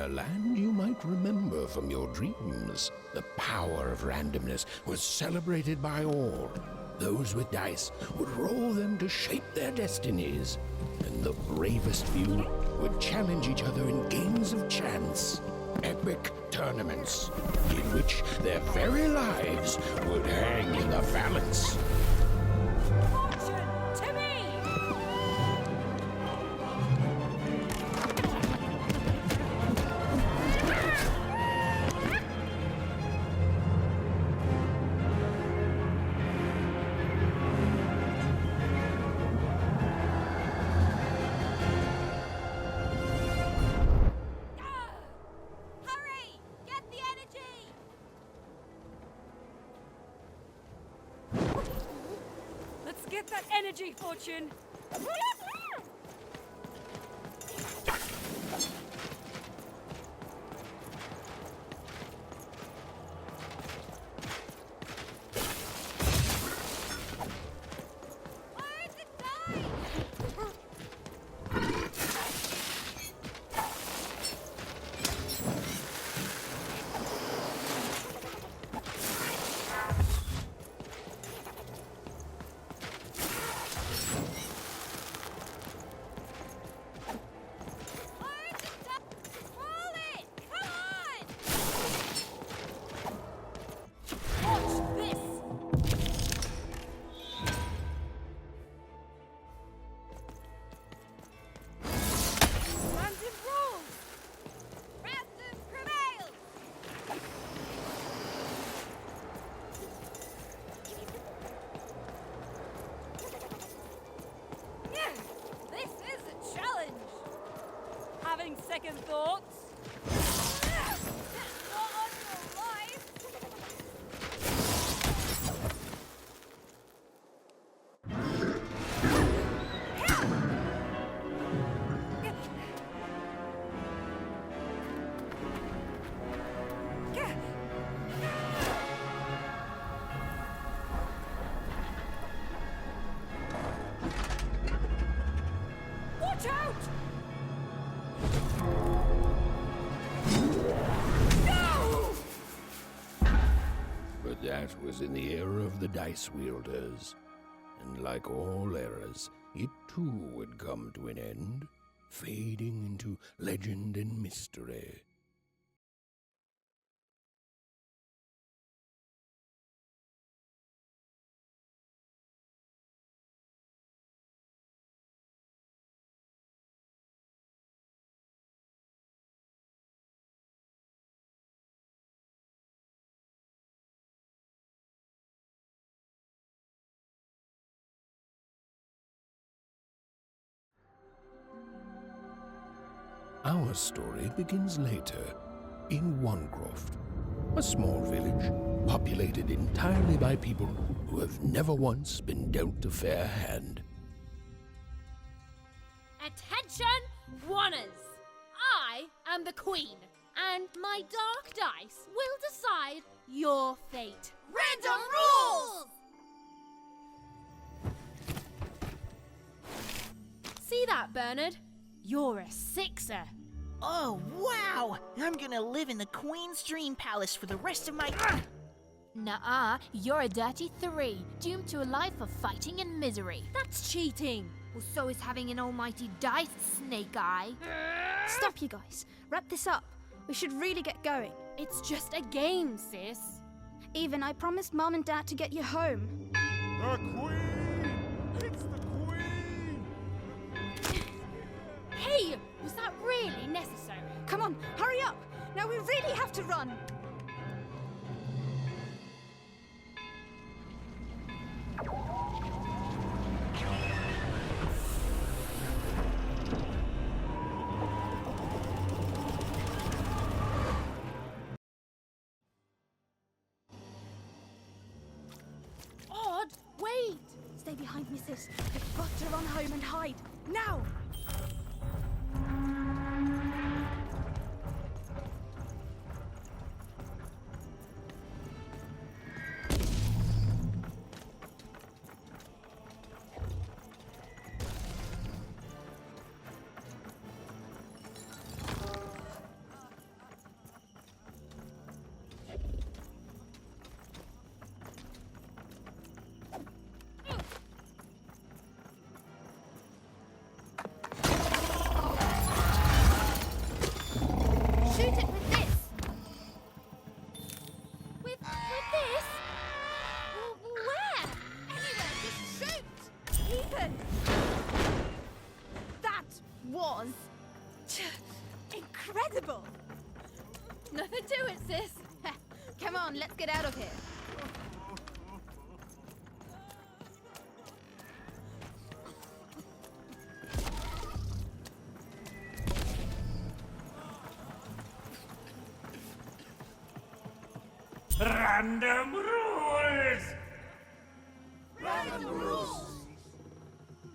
a land you might remember from your dreams, the power of randomness was celebrated by all. Those with dice would roll them to shape their destinies, and the bravest few would challenge each other in games of chance. Epic tournaments in which their very lives would hang in the balance. Fortune to me! Hurry! Get the energy! Let's get that energy, Fortune! Where's it going? Where's it going? Roll it! Come on! Watch this! Random rules! Random prevails! Yeah, this is a challenge! Having second thoughts? Not on your life! Watch out! No! But that was in the era of the dice wielders. And like all eras, it too would come to an end, fading into legend and mystery. Our story begins later, in Wanecroft, a small village populated entirely by people who have never once been dealt a fair hand. Attention, Wanners! I am the Queen, and my dark dice will decide your fate. Random rules! See that, Bernard? You're a sixer. Oh, wow! I'm gonna live in the Queen's Dream Palace for the rest of my... Nuh-uh, you're a dirty 3, doomed to a life of fighting and misery. That's cheating. Well, so is having an almighty dice, Snake Eye. Stop, you guys. Wrap this up. We should really get going. It's just a game, sis. Even I promised Mom and Dad to get you home. The Queen! It's the Queen! Hey, was that really necessary? Come on, hurry up! Now we really have to run! Odd, wait! Stay behind me, sis. We've got to run home and hide. Now! Do it, sis. Come on, let's get out of here. Random rules!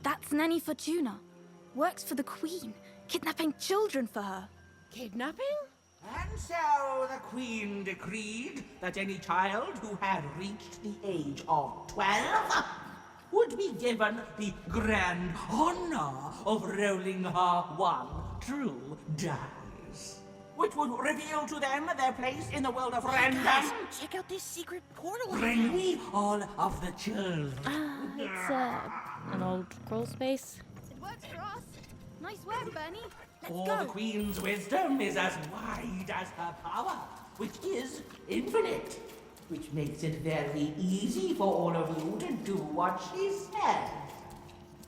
That's Nanny Fortuna. Works for the Queen, kidnapping children for her. Kidnapping? And so the Queen decreed that any child who had reached the age of 12 would be given the grand honor of rolling her one true dice, which would reveal to them their place in the world of random. Guys, check out this secret portal. Bring me all of the children. It's, an old crawl space. It works for us. Nice work, Bernie. Let's For go. the Queen's wisdom is as wide as her power, which is infinite, which makes it very easy for all of you to do what she says,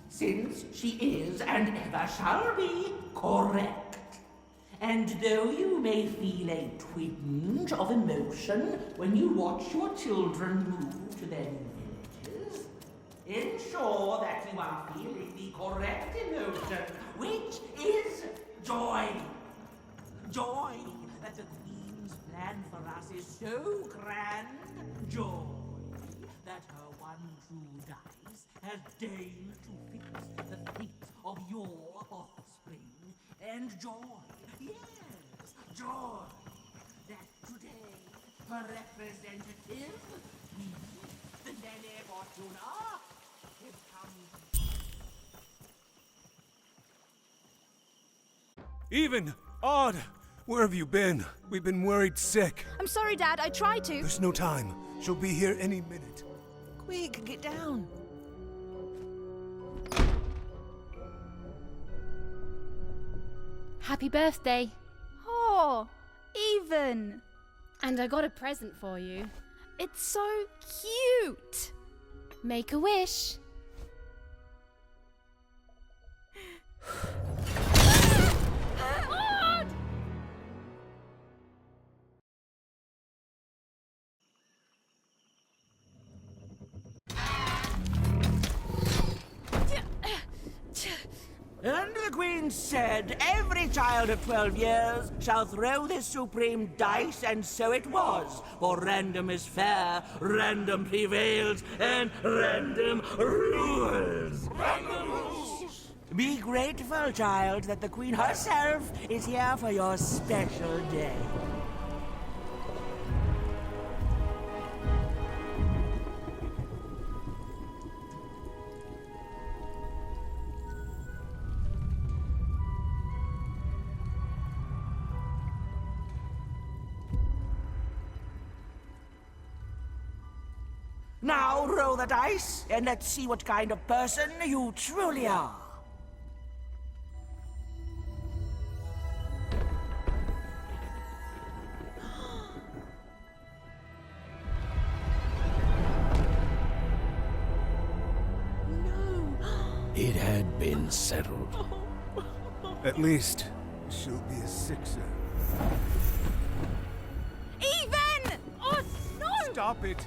since she is and ever shall be correct. And though you may feel a twinge of emotion when you watch your children move to their new villages, ensure that you are feeling the correct emotion, which is joy. Joy that the Queen's plan for us is so grand. Joy that her one true dice has deigned to fix the fate of your offspring. And joy, yes, joy that today her representative, the Nene Fortuna, has come. Even! Odd! Where have you been? We've been worried sick. I'm sorry, Dad. I tried to. There's no time. She'll be here any minute. Quick, get down. Happy birthday. Oh, Even. And I got a present for you. It's so cute. Make a wish. And the Queen said, every child of 12 years shall throw this supreme dice, and so it was. For random is fair, random prevails, and random rules. Random rules! Be grateful, child, that the Queen herself is here for your special day. Now roll the dice, and let's see what kind of person you truly are. It had been settled. At least, she'll be a sixer. Even! Oh, no! Stop it!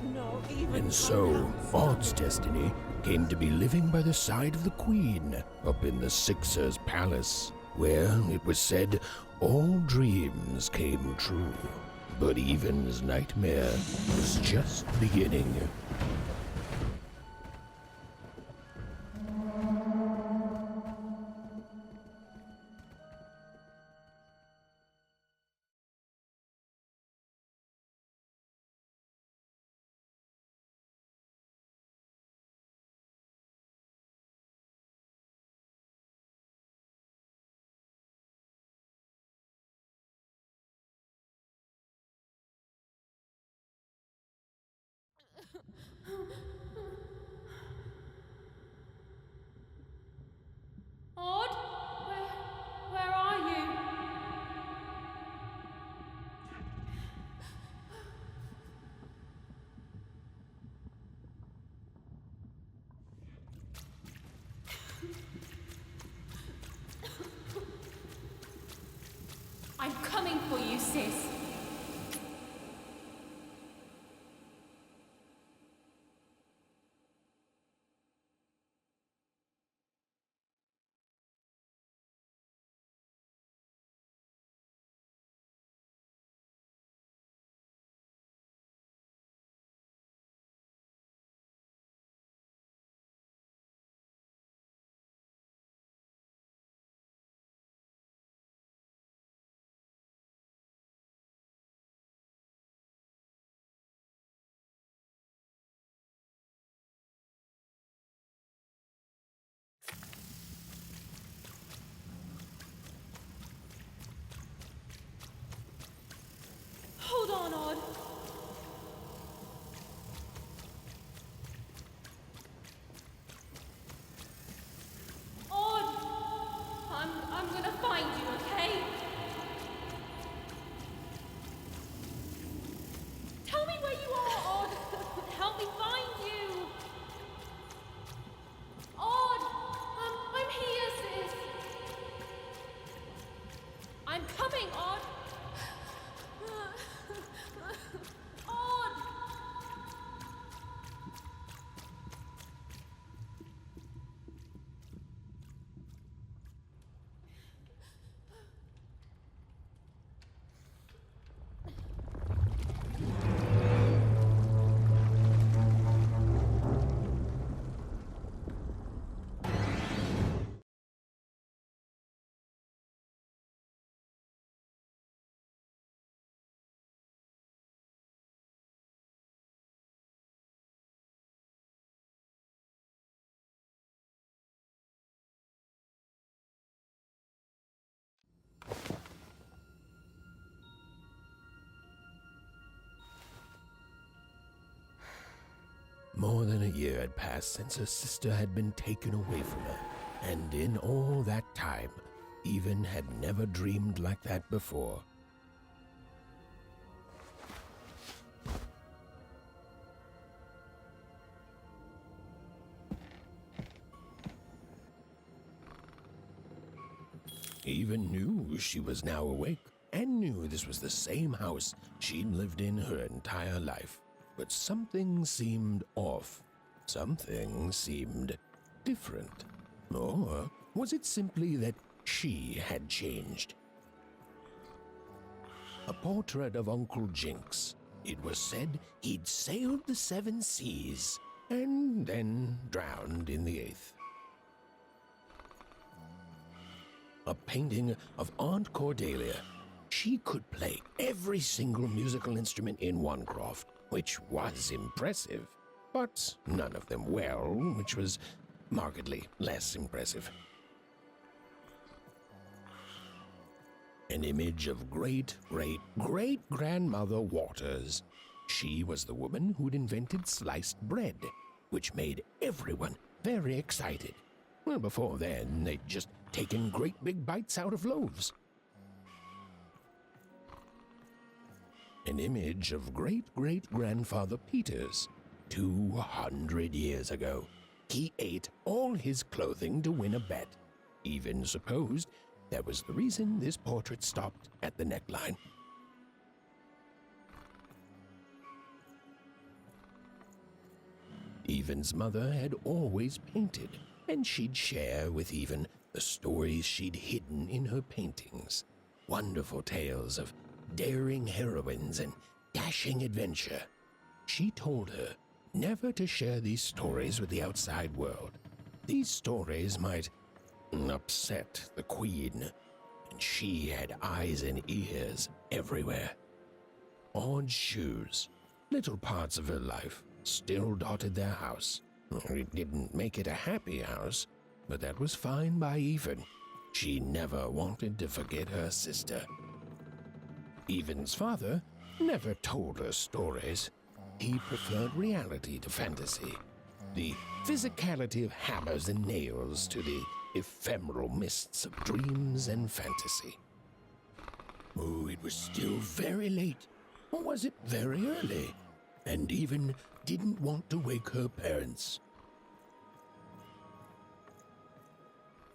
And so, Odd's destiny came to be living by the side of the Queen up in the Sixer's palace, where, it was said, all dreams came true. But Even's nightmare was just beginning. More than a year had passed since her sister had been taken away from her, and in all that time, Even had never dreamed like that before. Even knew she was now awake, and knew this was the same house she'd lived in her entire life. But something seemed off. Something seemed different. Or was it simply that she had changed? A portrait of Uncle Jinx. It was said he'd sailed the 7 seas and then drowned in the 8th. A painting of Aunt Cordelia. She could play every single musical instrument in Onecroft, which was impressive, but none of them well, which was markedly less impressive. An image of great-great-great-grandmother Waters. She was the woman who'd invented sliced bread, which made everyone very excited. Well, before then, they'd just taken great big bites out of loaves. An image of great-great-grandfather Peters. 200 years ago, he ate all his clothing to win a bet. Even supposed that was the reason this portrait stopped at the neckline. Even's mother had always painted, and she'd share with Even the stories she'd hidden in her paintings. Wonderful tales of daring heroines and dashing adventure. She told her never to share these stories with the outside world. These stories might upset the Queen, and she had eyes and ears everywhere. Odd shoes, little parts of her life, still dotted their house. It didn't make it a happy house, but that was fine by Even. She never wanted to forget her sister. Even's father never told her stories. He preferred reality to fantasy, the physicality of hammers and nails to the ephemeral mists of dreams and fantasy. Oh, it was still very late, or was it very early? And Even didn't want to wake her parents.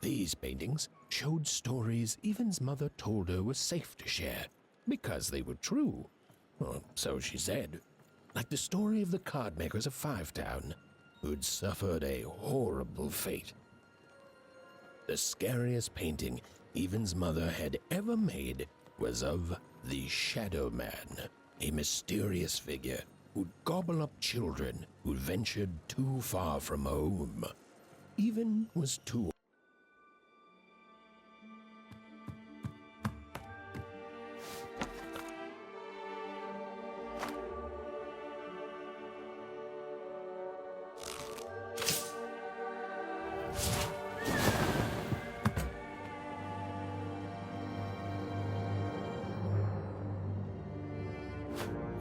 These paintings showed stories Even's mother told her were safe to share, because they were true. Or so she said. Like the story of the card makers of Five Town, who'd suffered a horrible fate. The scariest painting Even's mother had ever made was of the Shadow Man, a mysterious figure who'd gobble up children who'd ventured too far from home. Even was too.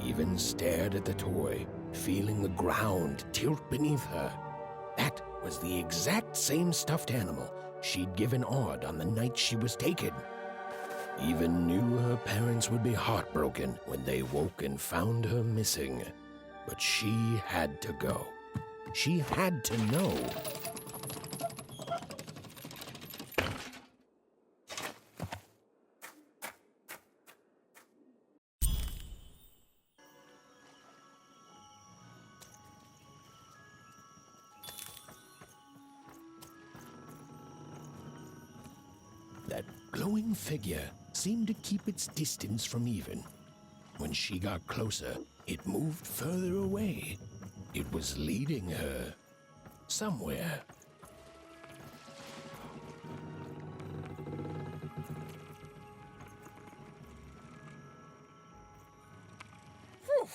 Even stared at the toy, feeling the ground tilt beneath her. That was the exact same stuffed animal she'd given Odd on the night she was taken. Even knew her parents would be heartbroken when they woke and found her missing. But she had to go. She had to know. That glowing figure seemed to keep its distance from Even. When she got closer, it moved further away. It was leading her somewhere. Phew!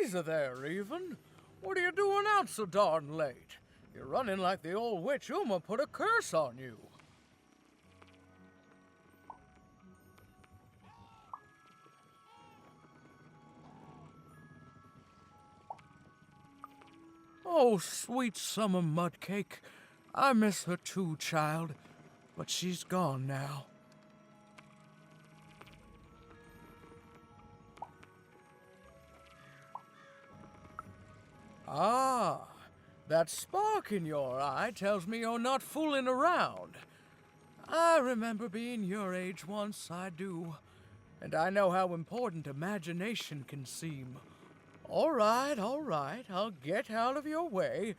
Easy there, Even. What are you doing out so darn late? You're running like the old witch Uma put a curse on you. Oh, sweet summer mudcake. I miss her too, child, but she's gone now. Ah, that spark in your eye tells me you're not fooling around. I remember being your age once, I do. And I know how important imagination can seem. All right, I'll get out of your way.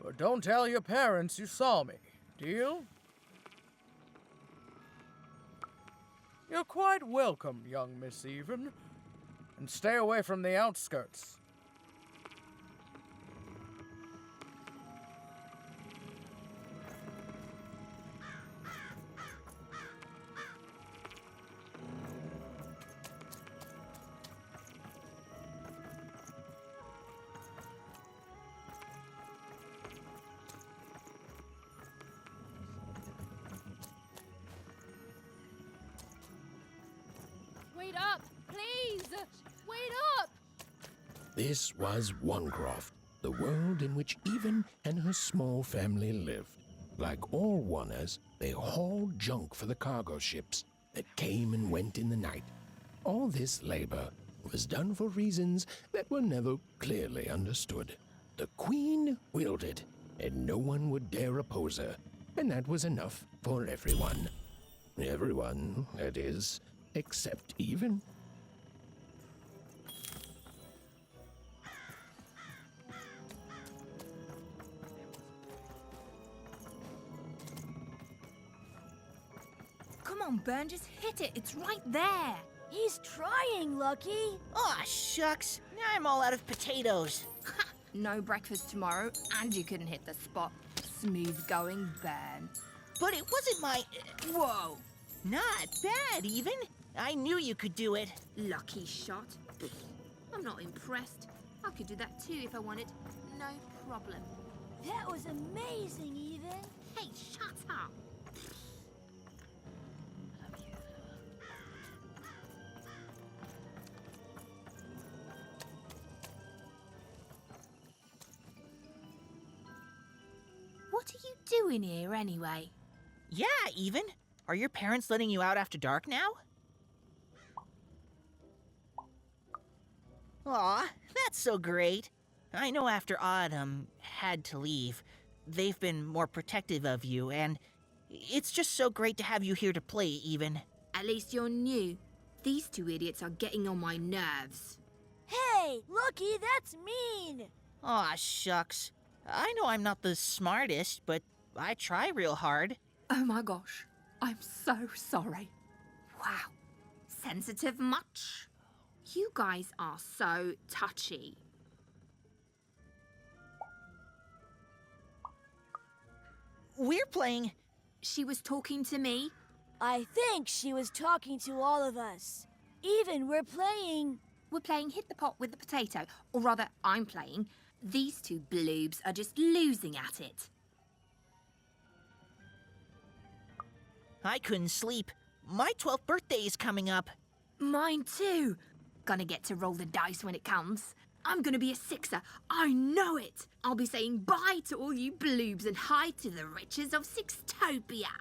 But don't tell your parents you saw me. Deal? You're quite welcome, young Miss Even. And stay away from the outskirts. Wait up, please! Wait up! This was Onecroft, the world in which Even and her small family lived. Like all Wanners, they hauled junk for the cargo ships that came and went in the night. All this labor was done for reasons that were never clearly understood. The Queen willed it, and no one would dare oppose her, and that was enough for everyone. Everyone, that is, except Even. Come on, Burn, just hit it. It's right there. He's trying, Lucky. Aw, shucks. Now I'm all out of potatoes. No breakfast tomorrow, and you couldn't hit the spot. Smooth going, Burn. But it wasn't my... Whoa! Not bad, Even. I knew you could do it. Lucky shot. I'm not impressed. I could do that too if I wanted. No problem. That was amazing, Even. Hey, shut up. What are you doing here anyway? Yeah, Even. Are your parents letting you out after dark now? Aw, that's so great. I know after Autumn had to leave, they've been more protective of you, and it's just so great to have you here to play, Even. At least you're new. These two idiots are getting on my nerves. Hey, Lucky, that's mean. Aw, shucks. I know I'm not the smartest, but I try real hard. Oh my gosh, I'm so sorry. Wow, sensitive much? You guys are so touchy. We're playing... She was talking to me. I think she was talking to all of us. Even we're playing... We're playing hit the pot with the potato. Or rather, I'm playing. These two bloobs are just losing at it. I couldn't sleep. My 12th birthday is coming up. Mine too. Gonna get to roll the dice when it comes. I'm gonna be a sixer. I know it. I'll be saying bye to all you bloobs and hi to the riches of Sixtopia.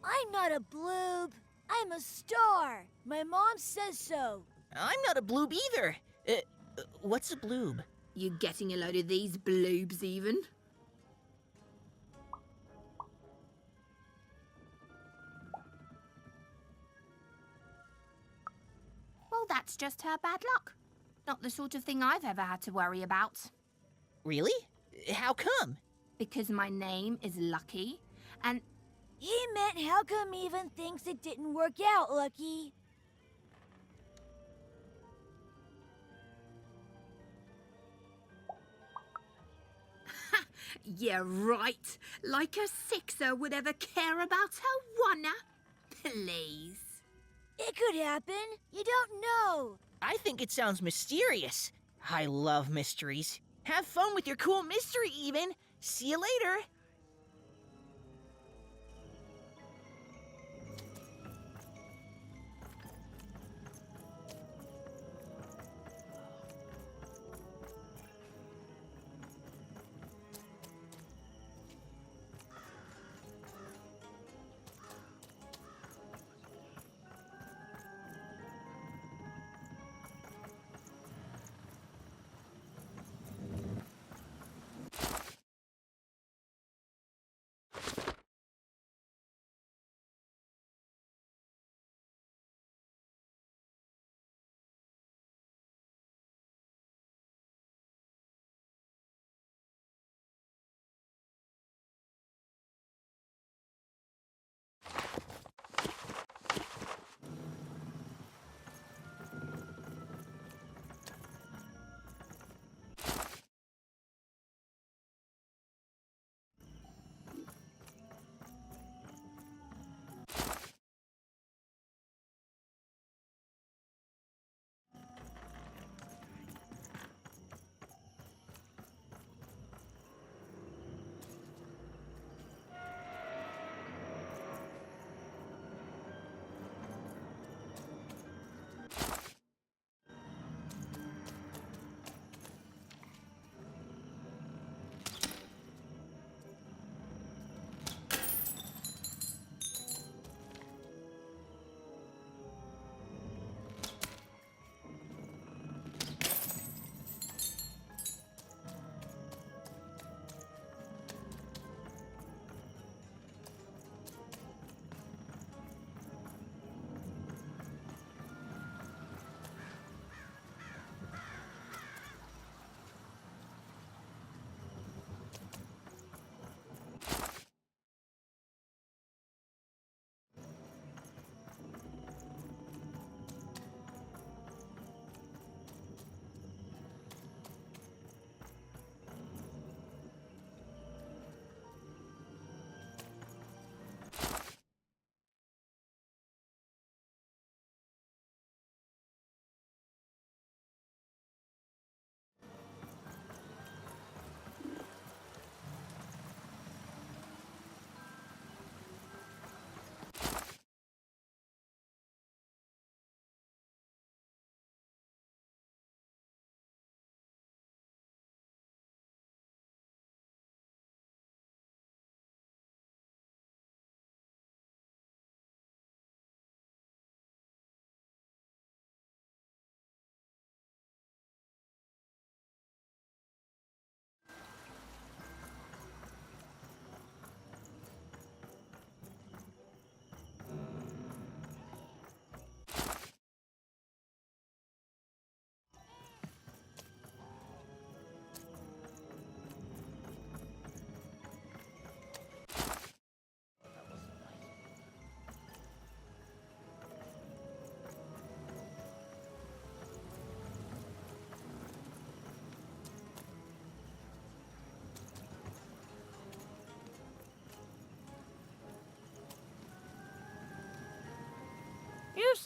I'm not a bloob. I'm a star. My mom says so. I'm not a bloob either. What's a bloob? You getting a load of these bloobs even? Well, that's just her bad luck. Not the sort of thing I've ever had to worry about. Really? How come? Because my name is Lucky, and... He meant how come Even thinks it didn't work out, Lucky? Yeah, right. Like a sixer would ever care about her wanna. Please. It could happen. You don't know. I think it sounds mysterious. I love mysteries. Have fun with your cool mystery, Even. See you later.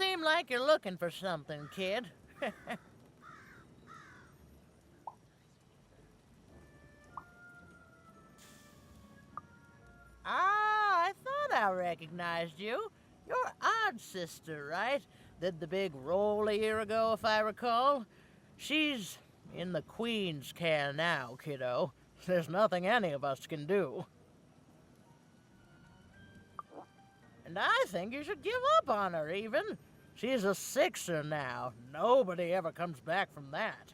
seem like you're looking for something, kid. I thought I recognized you. You're Odd Sister, right? Did the big roll a year ago, if I recall. She's in the Queen's care now, kiddo. There's nothing any of us can do. And I think you should give up on her, even. She's a sixer now. Nobody ever comes back from that.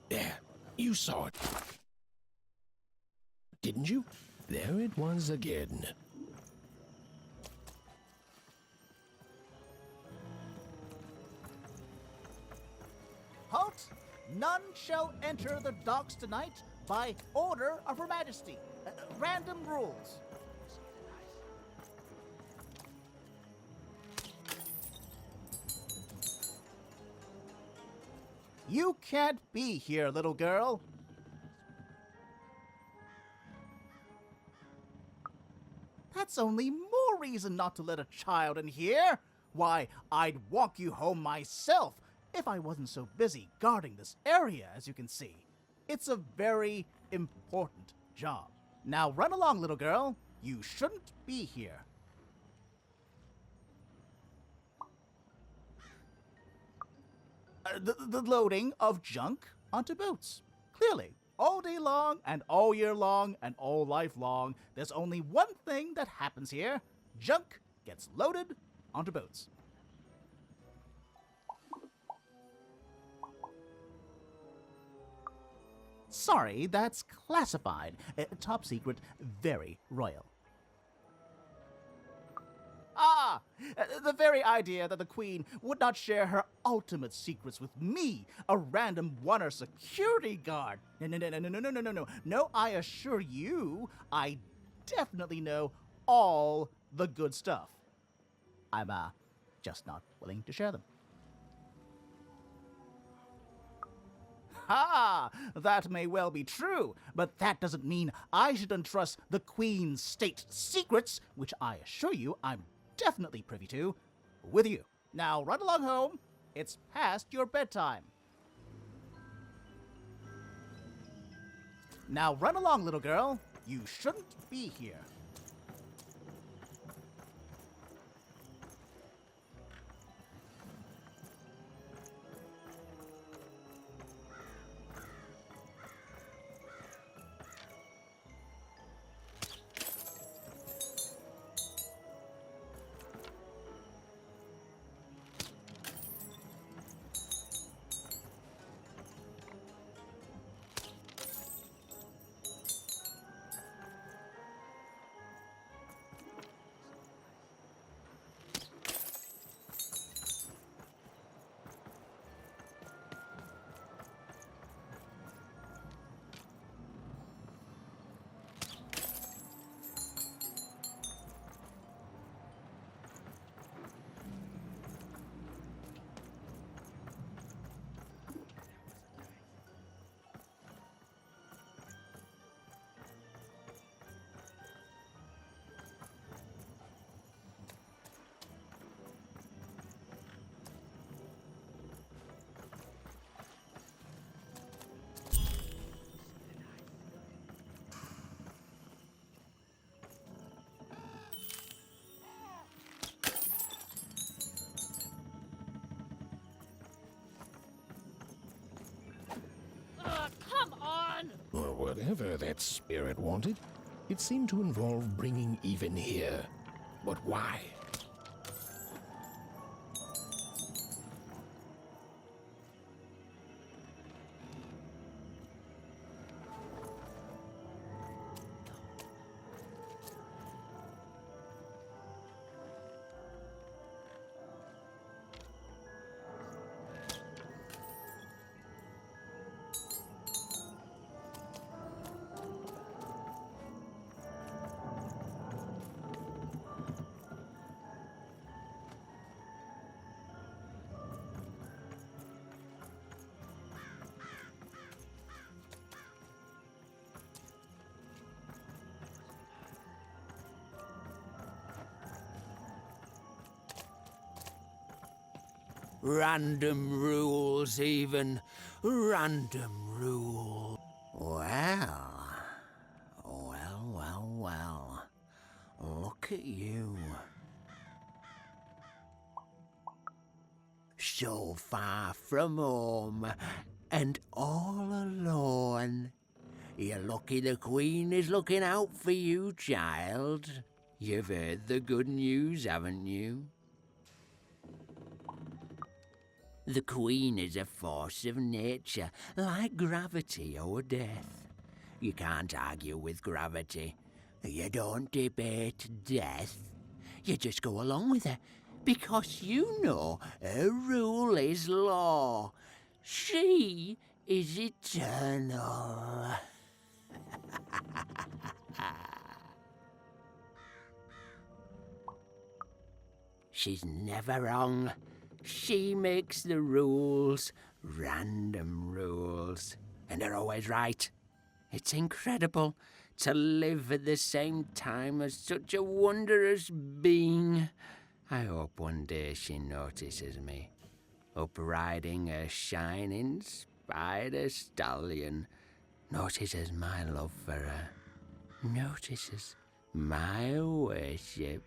There, you saw it. Didn't you? There it was again. Halt! None shall enter the docks tonight by order of Her Majesty. Random rules. You can't be here, little girl. That's only more reason not to let a child in here. Why, I'd walk you home myself if I wasn't so busy guarding this area, as you can see. It's a very important job. Now run along, little girl. You shouldn't be here. The loading of junk onto boats. Clearly, all day long and all year long and all life long, there's only one thing that happens here. Junk gets loaded onto boats. Sorry, that's classified. Top secret, very royal. Ah! The very idea that the Queen would not share her ultimate secrets with me, a random Wunner security guard. No. No, I assure you, I definitely know all the good stuff. I'm, just not willing to share them. Ha! That may well be true, but that doesn't mean I should entrust the Queen's state secrets, which I assure you I'm definitely privy to, with you. Now run along home. It's past your bedtime. Now run along, little girl. You shouldn't be here. Whatever that spirit wanted, it seemed to involve bringing even here. But why? Random rules, even. Random rule. Well. Look at you. So far from home, and all alone. You're lucky the Queen is looking out for you, child. You've heard the good news, haven't you? The Queen is a force of nature, like gravity or death. You can't argue with gravity. You don't debate death. You just go along with her, because you know her rule is law. She is eternal. She's never wrong. She makes the rules, random rules, and they're always right. It's incredible to live at the same time as such a wondrous being. I hope one day she notices me, up riding a shining spider stallion, notices my love for her, notices my worship.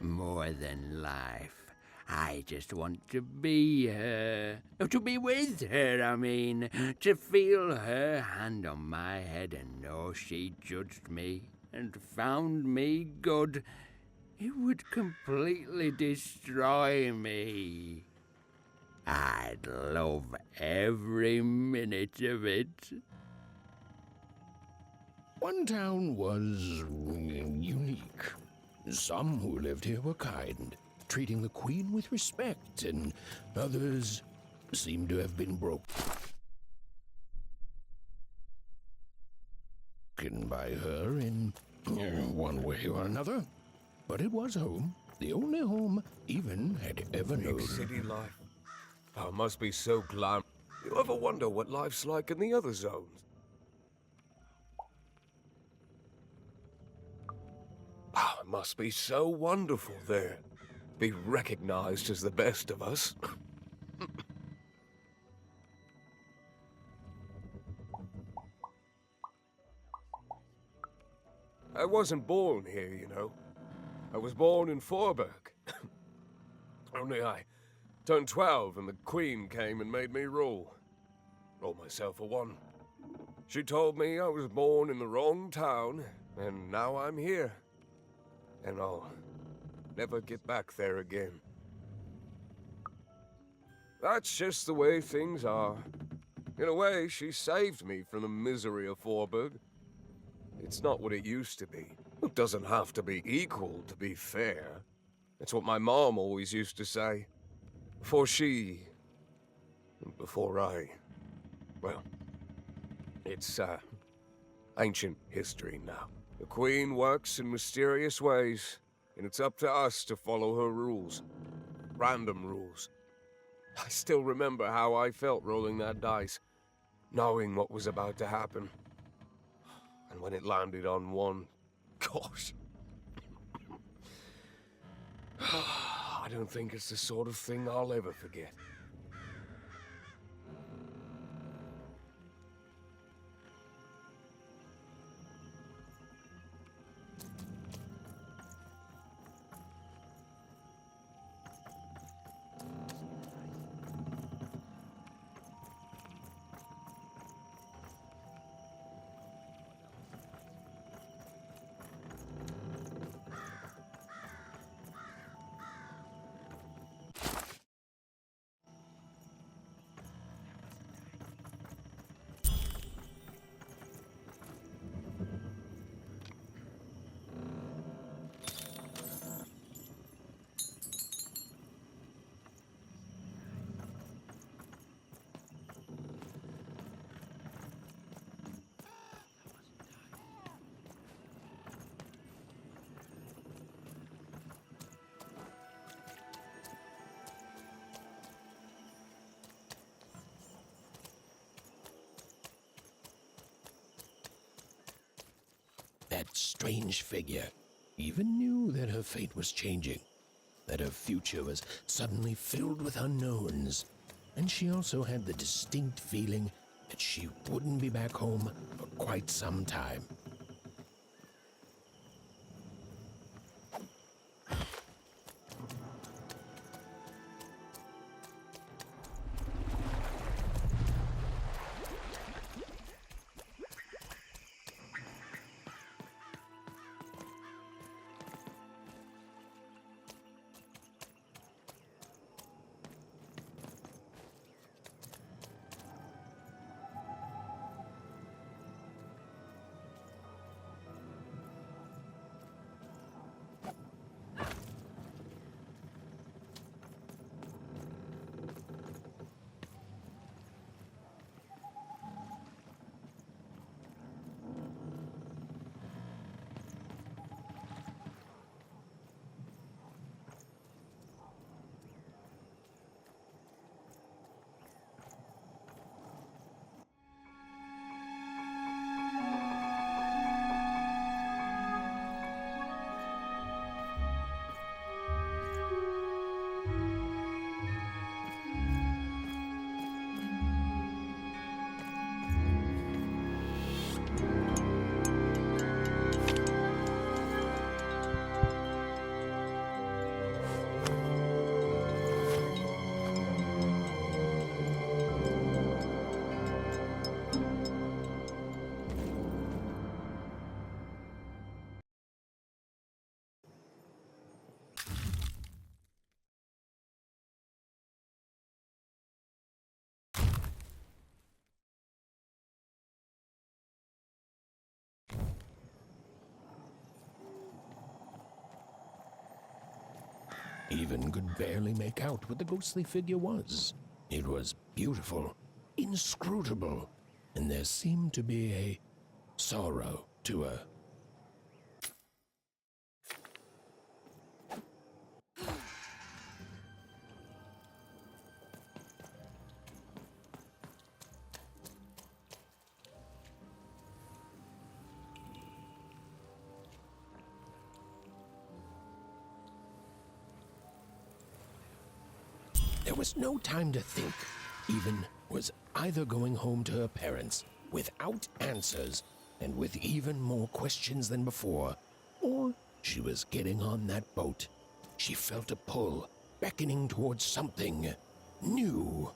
More than life. I just want to be her. To be with her, I mean. To feel her hand on my head and know she judged me and found me good. It would completely destroy me. I'd love every minute of it. One town was unique. Some who lived here were kind, treating the Queen with respect, and others seemed to have been broken by her in one way or another. But it was home, the only home Even had ever known. Big city life. Oh, it must be so glam. You ever wonder what life's like in the other zones? Oh, it must be so wonderful there. Be recognized as the best of us. I wasn't born here, you know. I was born in Forberg. Only I turned 12 and the Queen came and made me rule. Roll myself a one. She told me I was born in the wrong town, and now I'm here. And I'll never get back there again. That's just the way things are. In a way, she saved me from the misery of Forberg. It's not what it used to be. It doesn't have to be equal to be fair. It's what my mom always used to say. Before she... before I... well, it's, ancient history now. The Queen works in mysterious ways, and it's up to us to follow her rules. Random rules. I still remember how I felt rolling that dice, knowing what was about to happen. And when it landed on one, gosh. I don't think it's the sort of thing I'll ever forget. that strange figure even knew that her fate was changing, that her future was suddenly filled with unknowns, and she also had the distinct feeling that she wouldn't be back home for quite some time. Even could barely make out what the ghostly figure was. It was beautiful, inscrutable, and there seemed to be a sorrow to her. There was no time to think. Even was either going home to her parents without answers and with even more questions than before, or she was getting on that boat. She felt a pull, beckoning towards something new.